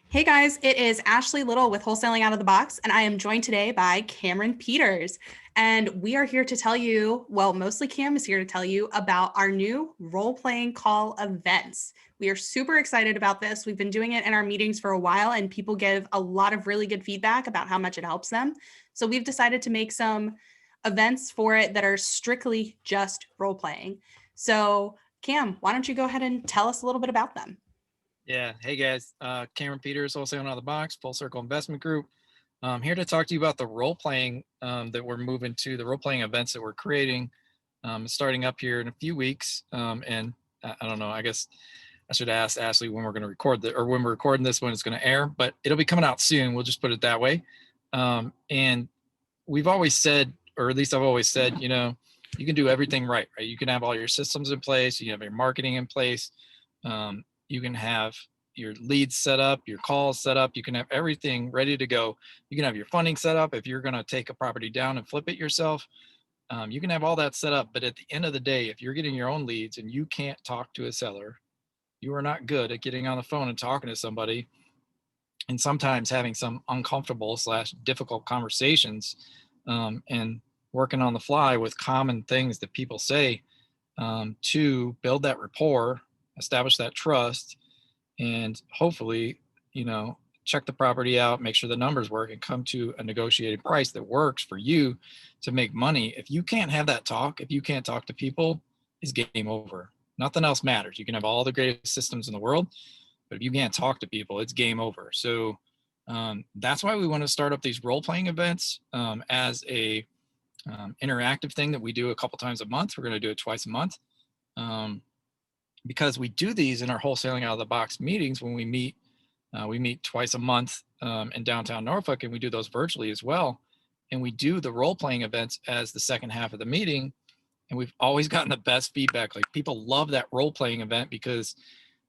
Hey guys, it is Ashley Little with Wholesaling Out of the Box, and I am joined today by Cameron Peters. And we are here to tell you, well, mostly Cam is here to tell you about our new role-playing call events. We are super excited about this. We've been doing it in our meetings for a while, and people give a lot of really good feedback about how much it helps them. So we've decided to make some events for it that are strictly just role-playing. So Cam, why don't you go ahead and tell us a little bit about them? Yeah. Hey guys, Cameron Peters, Wholesaling Out of the Box, Full Circle Investment Group. I'm here to talk to you about the role playing that we're moving to, the role playing events that we're creating, starting up here in a few weeks. And I don't know, I guess I should ask Ashley when we're going to record or when we're recording this, when it's going to air, but it'll be coming out soon. We'll just put it that way. And we've always said, or at least I've always said, you can do everything right? You can have all your systems in place, you have your marketing in place. You can have your leads set up, your calls set up. You can have everything ready to go. You can have your funding set up. If you're going to take a property down and flip it yourself, you can have all that set up. But at the end of the day, if you're getting your own leads and you can't talk to a seller, you are not good at getting on the phone and talking to somebody, and sometimes having some uncomfortable slash difficult conversations, and working on the fly with common things that people say, to build that rapport, establish that trust, and hopefully, check the property out, make sure the numbers work, and come to a negotiated price that works for you to make money. If you can't have that talk, if you can't talk to people, it's game over. Nothing else matters. You can have all the greatest systems in the world, but if you can't talk to people, it's game over. So that's why we want to start up these role-playing events, as a interactive thing that we do a couple times a month. We're going to do it twice a month. Because we do these in our wholesaling out of the box meetings when we meet twice a month, in downtown Norfolk, and we do those virtually as well. And we do the role playing events as the second half of the meeting. And we've always gotten the best feedback. Like, people love that role playing event because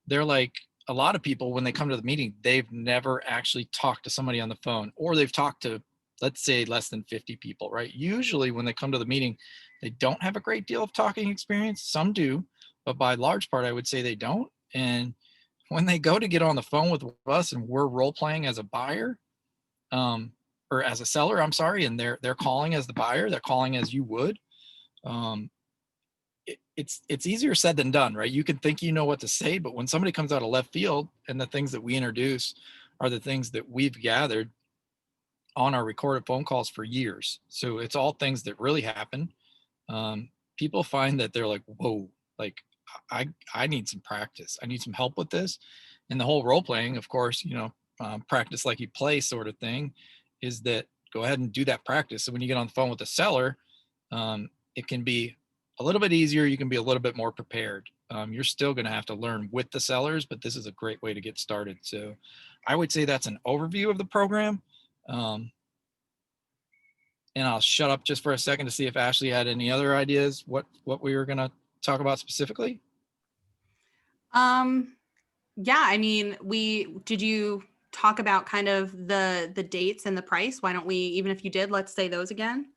they're like, a lot of people, when they come to the meeting, they've never actually talked to somebody on the phone, or they've talked to, let's say, less than 50 people, right? Usually when they come to the meeting, they don't have a great deal of talking experience. Some do, but by large part, I would say they don't. And when they go to get on the phone with us and we're role playing as a buyer, um, or as a seller, I'm sorry, and they're calling as the buyer, they're calling as you would. Um, it's easier said than done, right? You can think you know what to say, but when somebody comes out of left field and the things that we introduce are the things that we've gathered on our recorded phone calls for years, so it's all things that really happen. People find that they're like, whoa, like, I need some practice. I need some help with this. And the whole role playing, of course, practice like you play sort of thing, is that go ahead and do that practice. So when you get on the phone with the seller, it can be a little bit easier. You can be a little bit more prepared. You're still going to have to learn with the sellers, but this is a great way to get started. So I would say that's an overview of the program. Um, and I'll shut up just for a second to see if Ashley had any other ideas, what we were going to talk about specifically. Um, yeah, I mean, we did you talk about kind of the dates and the price? Why don't we, even if you did, let's say those again.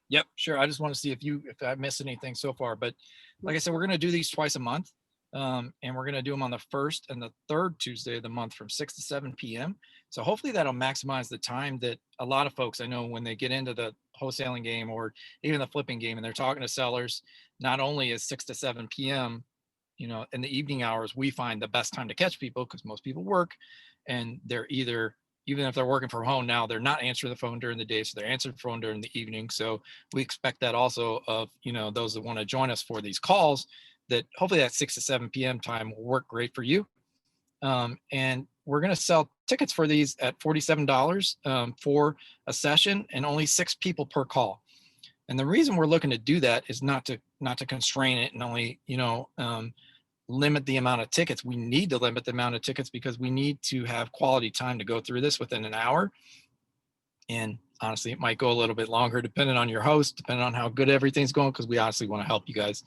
Yep, sure. I just want to see if I missed anything so far. But like I said, we're going to do these twice a month, and we're going to do them on the first and the third Tuesday of the month from 6 to 7 p.m. So hopefully that'll maximize the time that a lot of folks, I know, when they get into the wholesaling game or even the flipping game and they're talking to sellers, not only is 6 to 7 p.m., in the evening hours, we find the best time to catch people because most people work, and they're either, even if they're working from home now, they're not answering the phone during the day, so they're answering the phone during the evening. So we expect that also of, those that want to join us for these calls, that hopefully that 6 to 7 p.m. time will work great for you. And we're going to sell tickets for these at $47, for a session, and only 6 people per call. And the reason we're looking to do that is not to constrain it and only, limit the amount of tickets. We need to limit the amount of tickets because we need to have quality time to go through this within an hour. And honestly, it might go a little bit longer depending on your host, depending on how good everything's going, because we honestly want to help you guys.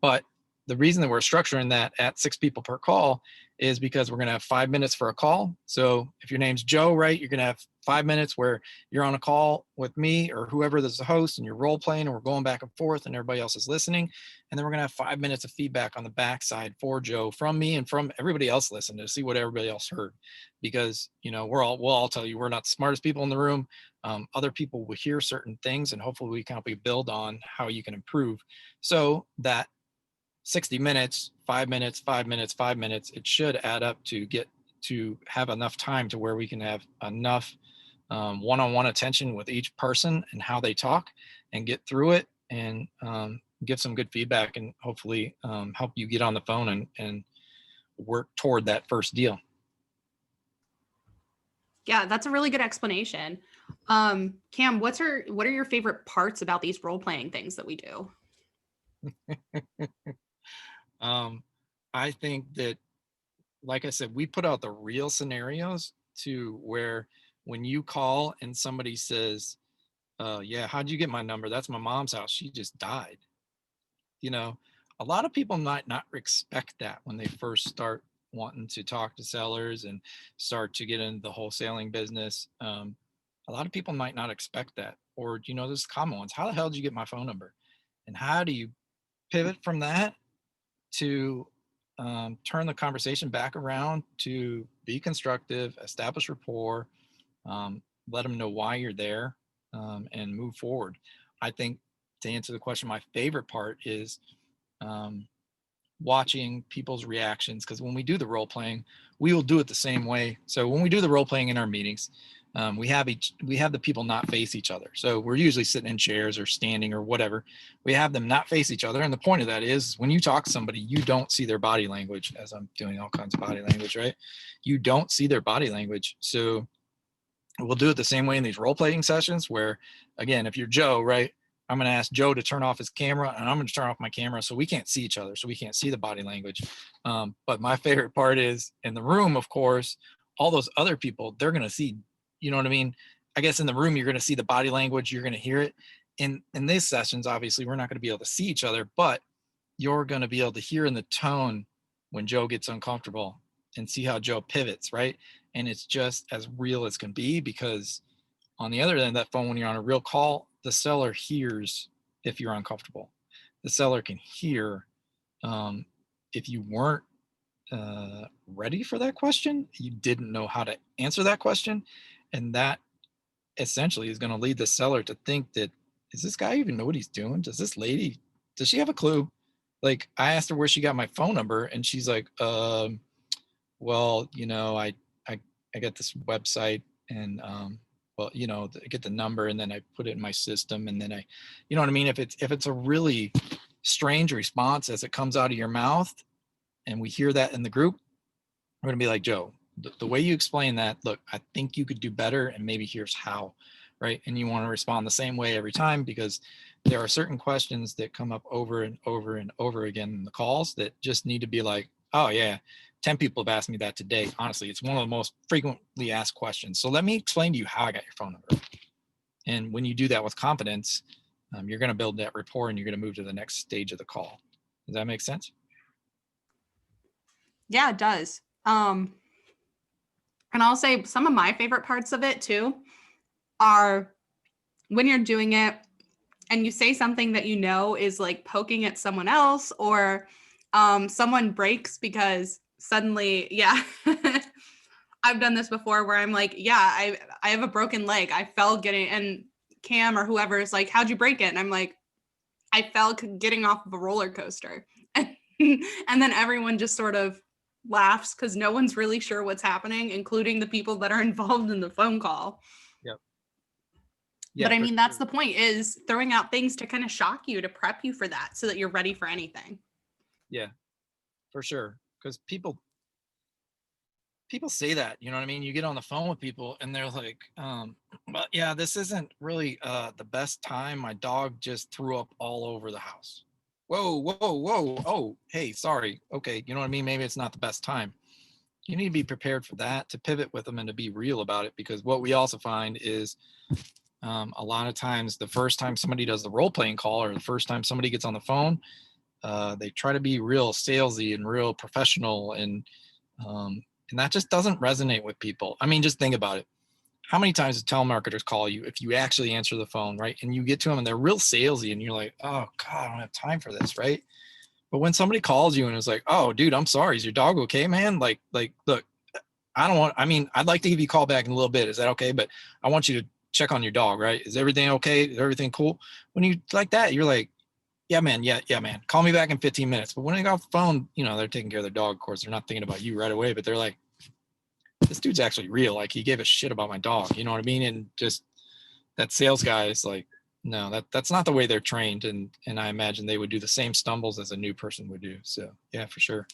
But the reason that we're structuring that at 6 people per call is because we're going to have 5 minutes for a call. So if your name's Joe, right, you're going to have 5 minutes where you're on a call with me or whoever is the host, and you're role playing, and we're going back and forth, and everybody else is listening. And then we're going to have 5 minutes of feedback on the backside for Joe from me and from everybody else listening to see what everybody else heard. Because, we'll all tell you, we're not the smartest people in the room. Other people will hear certain things, and hopefully we can help you build on how you can improve. So that 60 minutes, 5 minutes, 5 minutes, 5 minutes, it should add up to have enough time to where we can have enough one-on-one attention with each person and how they talk, and get through it, and give some good feedback, and hopefully help you get on the phone and work toward that first deal. Yeah, that's a really good explanation. Cam, what are your favorite parts about these role-playing things that we do? I think that, like I said, we put out the real scenarios to where when you call and somebody says, yeah, how'd you get my number? That's my mom's house. She just died. A lot of people might not expect that when they first start wanting to talk to sellers and start to get into the wholesaling business. A lot of people might not expect that. Or, there's common ones. How the hell did you get my phone number? And how do you pivot from that to turn the conversation back around to be constructive, establish rapport, let them know why you're there, and move forward. I think, to answer the question, my favorite part is watching people's reactions, because when we do the role playing, we will do it the same way. So when we do the role playing in our meetings, we have the people not face each other. So we're usually sitting in chairs or standing or whatever. We have them not face each other, and the point of that is, when you talk to somebody, you don't see their body language. As I'm doing all kinds of body language, right? You don't see their body language. So we'll do it the same way in these role playing sessions, where, again, if you're Joe, right, I'm going to ask Joe to turn off his camera, and I'm going to turn off my camera, so we can't see each other, so we can't see the body language. But my favorite part is, in the room, of course, all those other people, they're going to see, you know what I mean? I guess in the room, you're going to see the body language, you're going to hear it. In these sessions, obviously, we're not going to be able to see each other, but you're going to be able to hear in the tone when Joe gets uncomfortable, and see how Joe pivots, right? And it's just as real as can be, because on the other end of that phone, when you're on a real call, the seller hears if you're uncomfortable. The seller can hear if you weren't ready for that question, you didn't know how to answer that question. And that essentially is going to lead the seller to think that, does this guy even know what he's doing? Does this lady, does she have a clue? Like, I asked her where she got my phone number, and she's like, well, I get this website, and well, I get the number, and then I put it in my system, and then you know what I mean? If it's a really strange response as it comes out of your mouth, and we hear that in the group, we're gonna be like, Joe, the way you explain that, look, I think you could do better, and maybe here's how, right? And you want to respond the same way every time, because there are certain questions that come up over and over and over again in the calls that just need to be like, oh yeah, 10 people have asked me that today. Honestly, it's one of the most frequently asked questions. So let me explain to you how I got your phone number. And when you do that with confidence, you're going to build that rapport, and you're going to move to the next stage of the call. Does that make sense? Yeah, it does. And I'll say some of my favorite parts of it too are when you're doing it and you say something that is like poking at someone else, or someone breaks because suddenly, yeah, I've done this before where I'm like, yeah, I have a broken leg. I fell getting, and Cam or whoever is like, how'd you break it? And I'm like, I fell getting off of a roller coaster. And then everyone just sort of laughs because no one's really sure what's happening, including the people that are involved in the phone call. Yep. Yeah, but I mean, that's the point, is throwing out things to kind of shock you, to prep you for that so that you're ready for anything. Yeah, for sure. Because people say that, you know what I mean? You get on the phone with people, and they're like, but yeah, this isn't really the best time. My dog just threw up all over the house. Whoa, whoa, whoa. Oh, hey, sorry. Okay. You know what I mean? Maybe it's not the best time. You need to be prepared for that, to pivot with them, and to be real about it. Because what we also find is a lot of times, the first time somebody does the role playing call, or the first time somebody gets on the phone, they try to be real salesy and real professional, and And that just doesn't resonate with people. I mean, just think about it. How many times do telemarketers call you if you actually answer the phone, right? And you get to them and they're real salesy and you're like, oh God, I don't have time for this, right? But when somebody calls you and is like, oh dude, I'm sorry, is your dog okay, man? Like, look, I mean, I'd like to give you a call back in a little bit. Is that okay? But I want you to check on your dog, right? Is everything okay? Is everything cool? When you like that, you're like, yeah, man. Yeah, man. Call me back in 15 minutes. But when they got off the phone, they're taking care of their dog. Of course, they're not thinking about you right away, but they're like, this dude's actually real. Like, he gave a shit about my dog. You know what I mean? And just that sales guy is like, no, that's not the way they're trained. And I imagine they would do the same stumbles as a new person would do. So yeah, for sure.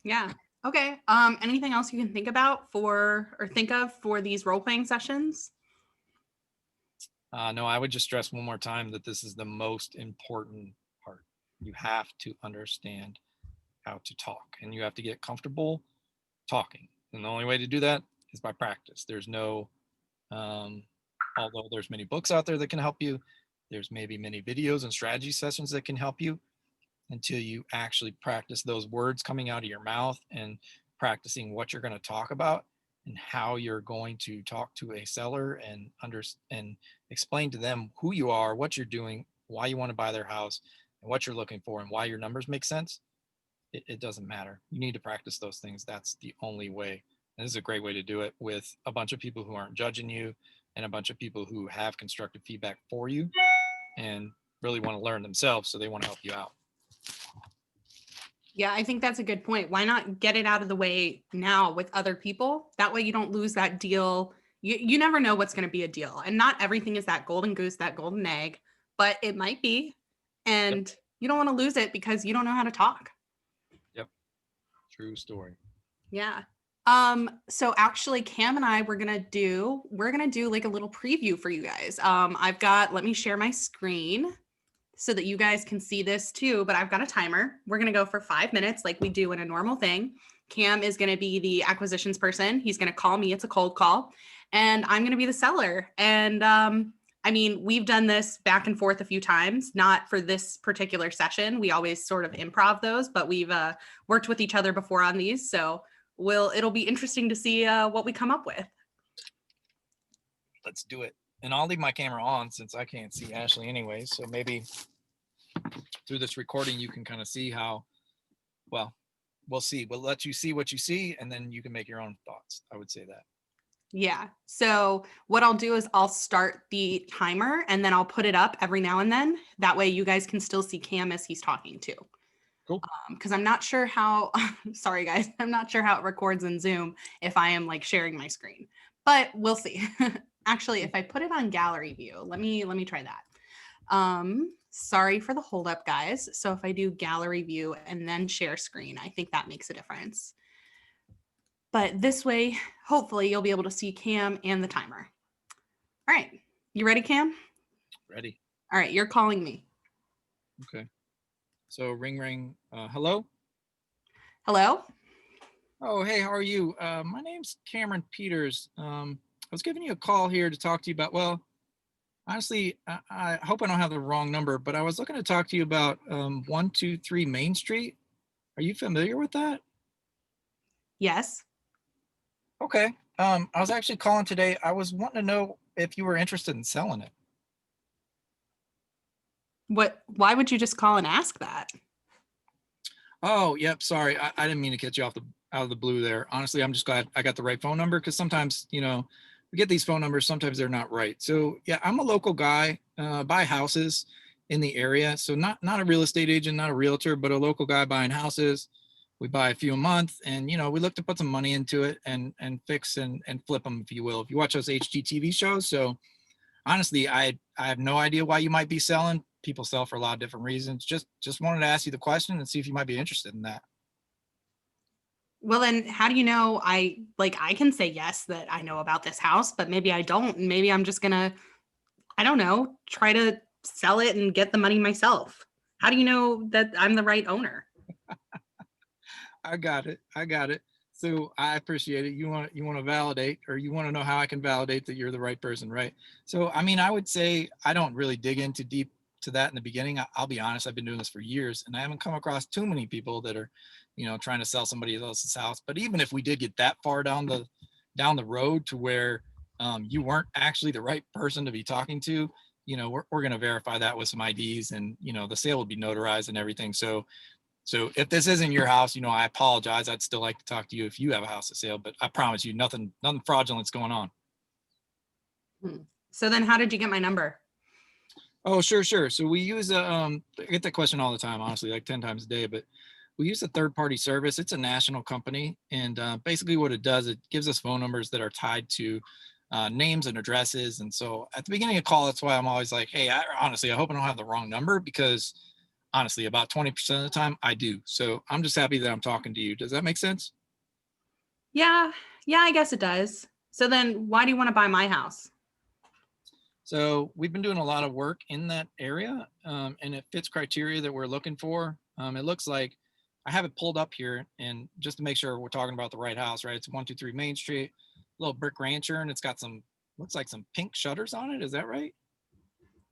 Yeah. Okay. Anything else you can think about for these role-playing sessions? No, I would just stress one more time that this is the most important part. You have to understand how to talk, and you have to get comfortable talking. And the only way to do that is by practice. There's no, although there's many books out there that can help you, there's maybe many videos and strategy sessions that can help you, until you actually practice those words coming out of your mouth and practicing what you're going to talk about and how you're going to talk to a seller and explain to them who you are, what you're doing, why you want to buy their house, and what you're looking for, and why your numbers make sense. It doesn't matter. You need to practice those things. That's the only way. And this is a great way to do it with a bunch of people who aren't judging you and a bunch of people who have constructive feedback for you and really want to learn themselves, so they want to help you out. Yeah, I think that's a good point. Why not get it out of the way now with other people? That way you don't lose that deal. You never know what's going to be a deal. And not everything is that golden goose, that golden egg, but it might be. And Yep. You don't want to lose it because you don't know how to talk. Yep. True story. Yeah. So actually Cam and I we're gonna do like a little preview for you guys. Let me share my screen so that you guys can see this too, but I've got a timer. We're going to go for 5 minutes like we do in a normal thing. Cam is going to be the acquisitions person. He's going to call me. It's a cold call. And I'm going to be the seller. And I mean, we've done this back and forth a few times, not for this particular session. We always sort of improv those, but we've worked with each other before on these. So it'll be interesting to see what we come up with. Let's do it. And I'll leave my camera on since I can't see Ashley anyway. So maybe through this recording, you can kind of see how, well, we'll see. We'll let you see what you see, and then you can make your own thoughts. I would say that. Yeah. So what I'll do is I'll start the timer and then I'll put it up every now and then. That way you guys can still see Cam as he's talking too. Cool. Because I'm not sure how, sorry guys, I'm not sure how it records in Zoom if I am like sharing my screen, but we'll see. Actually, if I put it on gallery view, let me try that. Sorry for the hold up, guys. So if I do gallery view and then share screen, I think that makes a difference. But this way, hopefully you'll be able to see Cam and the timer. All right. You ready, Cam? Ready. All right. You're calling me. Okay. So ring, ring. Hello? Hello? Oh, hey, how are you? My name's Cameron Peters. I was giving you a call here to talk to you about, well, honestly, I hope I don't have the wrong number, but I was looking to talk to you about 123 Main Street. Are you familiar with that? Yes. Okay. I was actually calling today. I was wanting to know if you were interested in selling it. Why would you just call and ask that? Oh, yep. Sorry. I didn't mean to catch you out of the blue there. Honestly, I'm just glad I got the right phone number, because sometimes, we get these phone numbers, sometimes they're not right. So yeah, I'm a local guy, buy houses in the area. So not a real estate agent, not a realtor, but a local guy buying houses. We buy a few a month, and we look to put some money into it and fix and flip them, if you will. If you watch those HGTV shows. So honestly, I have no idea why you might be selling. People sell for a lot of different reasons. Just wanted to ask you the question and see if you might be interested in that. Well, then how do you know I can say yes that I know about this house, but maybe I don't. And maybe I'm just gonna, I don't know, try to sell it and get the money myself. How do you know that I'm the right owner? I got it. So I appreciate it. You want to validate, or you want to know how I can validate that you're the right person, right? So I mean, I would say I don't really dig into deep to that in the beginning. I'll be honest, I've been doing this for years and I haven't come across too many people that are, trying to sell somebody else's house. But even if we did get that far down the road to where you weren't actually the right person to be talking to, we're going to verify that with some IDs, and the sale will be notarized and everything. So if this isn't your house, I apologize. I'd still like to talk to you if you have a house to sale, but I promise you nothing fraudulent's going on. So then how did you get my number? Oh, sure. So we use I get that question all the time, honestly, like 10 times a day, but we use a third-party service. It's a national company. And basically what it does, it gives us phone numbers that are tied to names and addresses. And so at the beginning of the call, that's why I'm always like, hey, honestly, I hope I don't have the wrong number, because honestly, about 20% of the time I do. So I'm just happy that I'm talking to you. Does that make sense? Yeah, I guess it does. So then why do you want to buy my house? So we've been doing a lot of work in that area, and it fits criteria that we're looking for. It looks like I have it pulled up here, and just to make sure we're talking about the right house, right? It's 123 Main Street, little brick rancher, and it's got looks like some pink shutters on it. Is that right?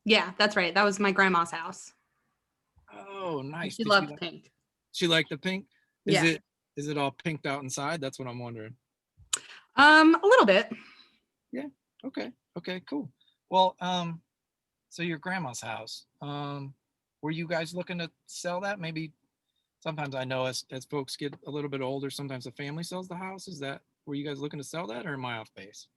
Yeah, that's right. That was my grandma's house. Oh, nice. She Did loved pink. she like the pink? Is Yeah. it all pinked out inside? That's what I'm wondering. A little bit. Yeah. Okay. Okay, cool. Well, so your grandma's house, were you guys looking to sell that? Maybe sometimes I know as folks get a little bit older, sometimes the family sells the house. Were you guys looking to sell that, or am I off base?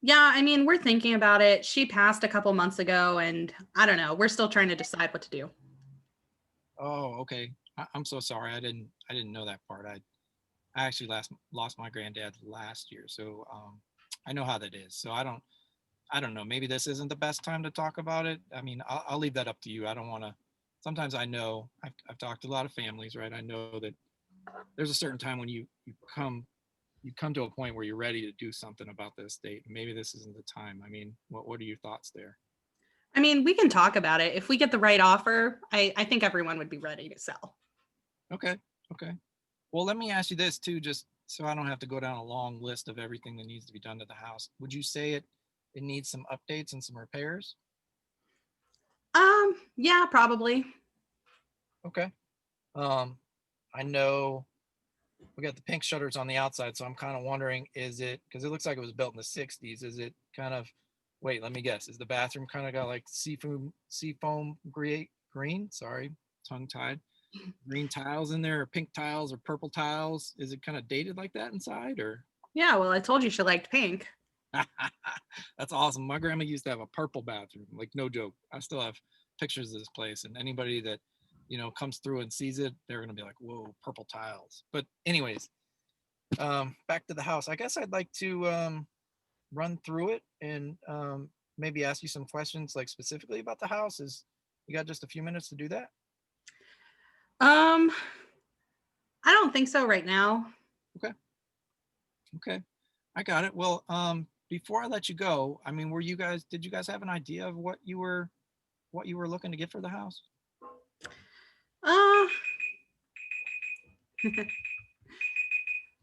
Yeah, I mean, we're thinking about it. She passed a couple months ago, and I don't know. We're still trying to decide what to do. Oh, okay. I'm so sorry. I didn't know that part. I actually lost my granddad last year, so I know how that is. So I don't know. Maybe this isn't the best time to talk about it. I mean, I'll leave that up to you. I don't want to. Sometimes I know I've talked to a lot of families, right? I know that there's a certain time when you come to a point where you're ready to do something about the estate. Maybe this isn't the time. I mean, what are your thoughts there? I mean, we can talk about it. If we get the right offer, I think everyone would be ready to sell. Okay. Okay. Well, let me ask you this too, just so I don't have to go down a long list of everything that needs to be done to the house. Would you say it needs some updates and some repairs? Yeah, probably. Okay. Um, I know we got the pink shutters on the outside, so I'm kind of wondering, is it, because it looks like it was built in the 60s, is it kind of, wait, let me guess, is the bathroom kind of got like seafoam green, sorry, tongue tied, green tiles in there, or pink tiles or purple tiles? Is it kind of dated like that inside, or? Yeah, well, I told you she liked pink. That's awesome. My grandma used to have a purple bathroom, like no joke. I still have pictures of this place, and anybody that comes through and sees it, they're gonna be like, "Whoa, purple tiles." But anyways, back to the house. I guess I'd like to run through it and maybe ask you some questions, like specifically about the house. Is you got just a few minutes to do that? Um, I don't think so right now. Okay. Okay. I got it. Well, before I let you go, I mean, did you guys have an idea of what you were looking to get for the house? Uh,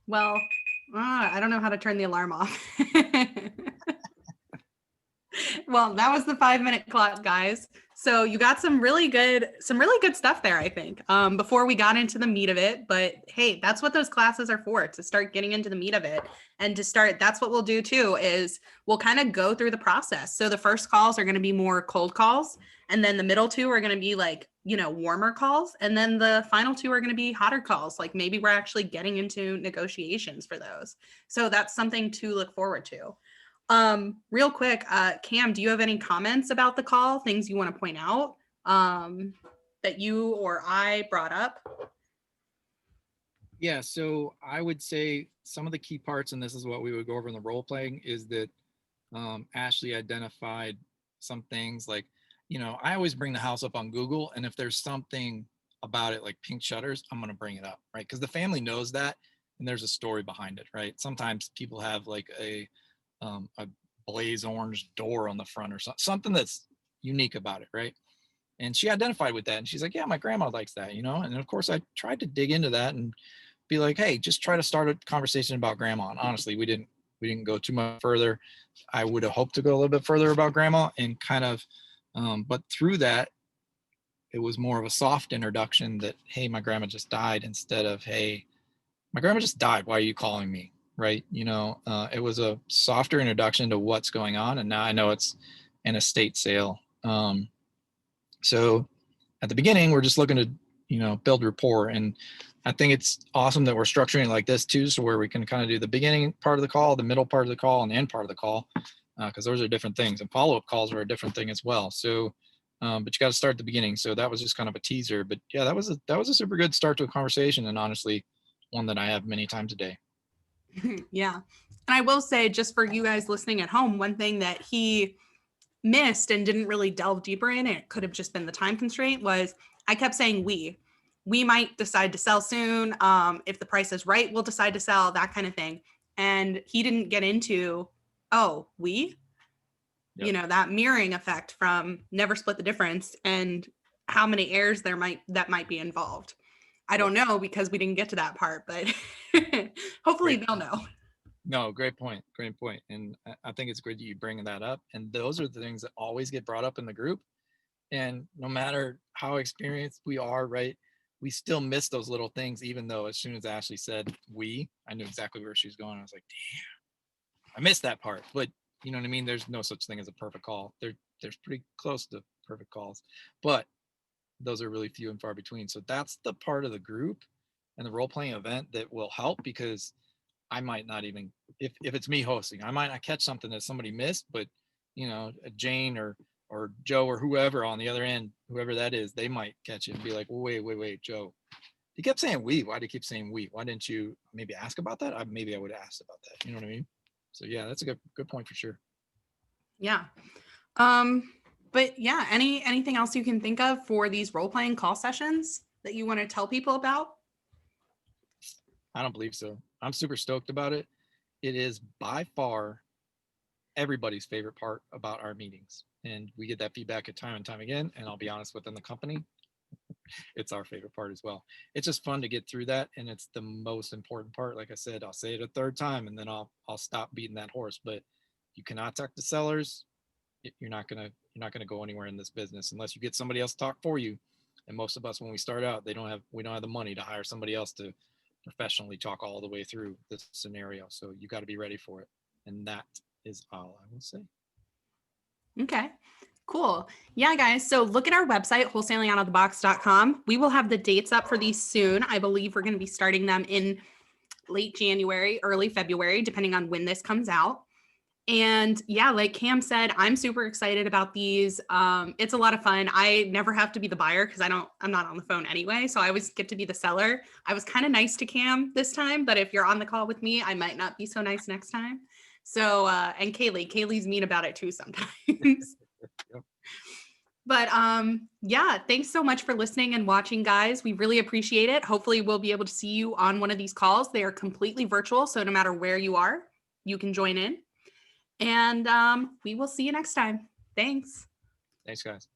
well, I don't know how to turn the alarm off. Well, that was the 5-minute clock, guys. So you got some really good stuff there, I think, before we got into the meat of it. But hey, that's what those classes are for, to start getting into the meat of it. And that's what we'll do too, is we'll kind of go through the process. So the first calls are going to be more cold calls. And then the middle two are going to be like, warmer calls. And then the final two are going to be hotter calls. Like maybe we're actually getting into negotiations for those. So that's something to look forward to. Real quick, Cam, do you have any comments about the call, things you want to point out that you or I brought up? Yeah, so I would say some of the key parts, and this is what we would go over in the role playing, is that Ashley identified some things like, I always bring the house up on Google, and if there's something about it like pink shutters, I'm going to bring it up, right? Because the family knows that, and there's a story behind it, right? Sometimes people have like a blaze orange door on the front or something that's unique about it, right? And she identified with that, and she's like, yeah, my grandma likes that, and of course I tried to dig into that and be like, hey, just try to start a conversation about grandma. And honestly, we didn't go too much further. I would have hoped to go a little bit further about grandma, and kind of but through that, it was more of a soft introduction that, hey, my grandma just died, instead of, hey, my grandma just died, why are you calling me? Right. It was a softer introduction to what's going on. And now I know it's an estate sale. So at the beginning, we're just looking to, build rapport. And I think it's awesome that we're structuring it like this too, so where we can kind of do the beginning part of the call, the middle part of the call, and the end part of the call, because those are different things. And follow-up calls are a different thing as well. So, but you got to start at the beginning. So that was just kind of a teaser. But yeah, that was a super good start to a conversation, and honestly, one that I have many times a day. Yeah. And I will say, just for you guys listening at home, one thing that he missed and didn't really delve deeper in, it could have just been the time constraint, was I kept saying we might decide to sell soon. If the price is right, we'll decide to sell, that kind of thing. And he didn't get into, Yep. that mirroring effect from Never Split the Difference and how many heirs that might be involved. I don't know, because we didn't get to that part, but hopefully they'll know. No, great point. Great point. And I think it's great that you bring that up. And those are the things that always get brought up in the group. And no matter how experienced we are, right, we still miss those little things, even though as soon as Ashley said I knew exactly where she was going. I was like, damn, I missed that part. But you know what I mean? There's no such thing as a perfect call. There's pretty close to perfect calls, but those are really few and far between. So that's the part of the group and the role-playing event that will help, because I might not even, if it's me hosting, I might not catch something that somebody missed, but Jane or Joe or whoever on the other end, whoever that is, they might catch it and be like, well, wait, Joe, he kept saying we. Why did he keep saying we? Why didn't you maybe ask about that? Maybe I would have asked about that. You know what I mean? So yeah, that's a good point for sure. Yeah. But yeah, anything else you can think of for these role-playing call sessions that you want to tell people about? I don't believe so. I'm super stoked about it. It is by far everybody's favorite part about our meetings. And we get that feedback at time and time again. And I'll be honest, within the company, it's our favorite part as well. It's just fun to get through that. And it's the most important part. Like I said, I'll say it a third time and then I'll stop beating that horse. But you cannot talk to sellers. You're not gonna go anywhere in this business unless you get somebody else to talk for you. And most of us, when we start out, we don't have the money to hire somebody else to professionally talk all the way through this scenario. So you got to be ready for it. And that is all I will say. Okay, cool. Yeah, guys. So look at our website, wholesalingoutofthebox.com. We will have the dates up for these soon. I believe we're going to be starting them in late January, early February, depending on when this comes out. And yeah, like Cam said, I'm super excited about these. It's a lot of fun. I never have to be the buyer because I'm not on the phone anyway. So I always get to be the seller. I was kind of nice to Cam this time, but if you're on the call with me, I might not be so nice next time. So, and Kaylee's mean about it too sometimes. Yep. But yeah, thanks so much for listening and watching, guys. We really appreciate it. Hopefully we'll be able to see you on one of these calls. They are completely virtual. So no matter where you are, you can join in. And we will see you next time. Thanks. Thanks, guys.